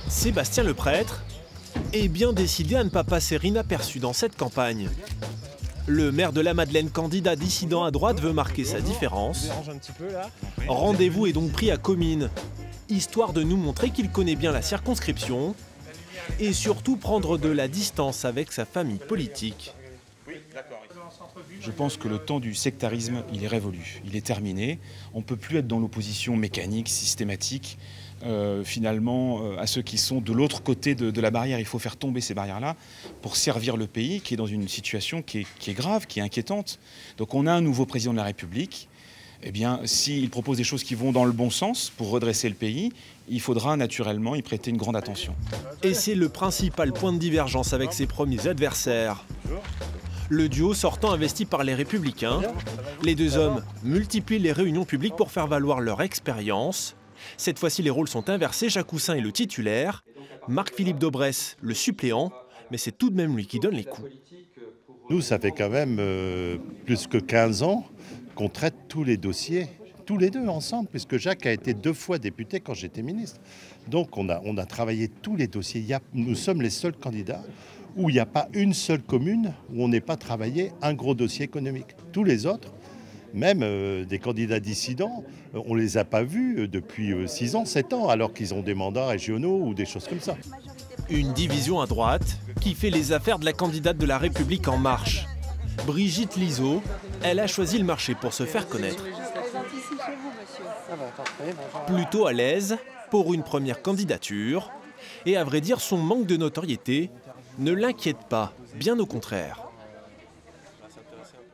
Sébastien le prêtre est bien décidé à ne pas passer inaperçu dans cette campagne. Le maire de la Madeleine, candidat dissident à droite, veut marquer sa différence. Rendez-vous est donc pris à Comines, histoire de nous montrer qu'il connaît bien la circonscription et surtout prendre de la distance avec sa famille politique. Je pense que le temps du sectarisme, il est révolu, il est terminé. On ne peut plus être dans l'opposition mécanique, systématique, à ceux qui sont de l'autre côté de la barrière. Il faut faire tomber ces barrières-là pour servir le pays qui est dans une situation qui est grave, qui est inquiétante. Donc on a un nouveau président de la République. Eh bien, s'il propose des choses qui vont dans le bon sens pour redresser le pays, il faudra naturellement y prêter une grande attention. Et c'est le principal point de divergence avec ses premiers adversaires. Le duo sortant investi par les Républicains. Les deux hommes multiplient les réunions publiques pour faire valoir leur expérience. Cette fois-ci, les rôles sont inversés. Jacques Oussin est le titulaire, Marc-Philippe Daubresse le suppléant, mais c'est tout de même lui qui donne les coups. Nous, ça fait quand même plus que 15 ans qu'on traite tous les dossiers, tous les deux ensemble, puisque Jacques a été 2 fois député quand j'étais ministre. Donc on a travaillé tous les dossiers. Nous sommes les seuls candidats où il n'y a pas une seule commune où on n'ait pas travaillé un gros dossier économique. Tous les autres, même des candidats dissidents, on ne les a pas vus depuis 6 ans, 7 ans, alors qu'ils ont des mandats régionaux ou des choses comme ça. Une division à droite qui fait les affaires de la candidate de la République En Marche. Brigitte Lizaud, elle a choisi le marché pour se faire connaître. Plutôt à l'aise pour une première candidature. Et à vrai dire, son manque de notoriété ne l'inquiète pas, bien au contraire.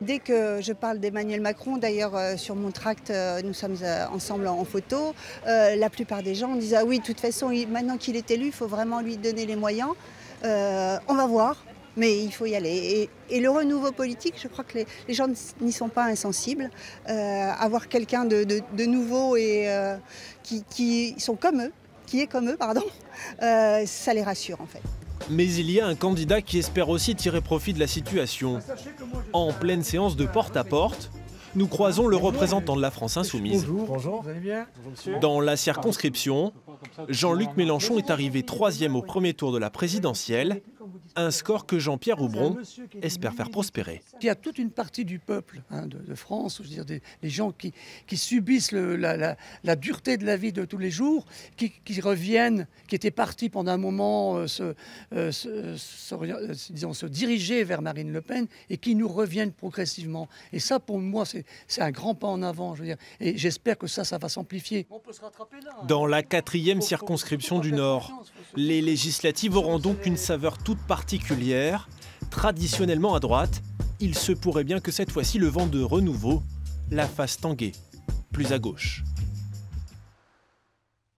Dès que je parle d'Emmanuel Macron, d'ailleurs sur mon tract, nous sommes ensemble en photo, la plupart des gens disent « Ah oui, de toute façon, maintenant qu'il est élu, il faut vraiment lui donner les moyens. On va voir, mais il faut y aller. » Et le renouveau politique, je crois que les gens n'y sont pas insensibles. Avoir quelqu'un de nouveau et qui est comme eux, ça les rassure en fait. Mais il y a un candidat qui espère aussi tirer profit de la situation. En pleine séance de porte-à-porte, nous croisons le représentant de la France Insoumise. Bonjour, vous allez bien? Dans la circonscription, Jean-Luc Mélenchon est arrivé 3e au premier tour de la présidentielle, un score que Jean-Pierre Houbron espère faire prospérer. Il y a toute une partie du peuple de France, je veux dire, les gens qui subissent la dureté de la vie de tous les jours, qui reviennent, qui étaient partis pendant un moment se diriger vers Marine Le Pen et qui nous reviennent progressivement. Et ça, pour moi, c'est un grand pas en avant, je veux dire. Et j'espère que ça va s'amplifier. Dans la 4e circonscription du Nord, les législatives auront donc une saveur toute particulière. Traditionnellement à droite, il se pourrait bien que cette fois-ci le vent de renouveau la fasse tanguer plus à gauche.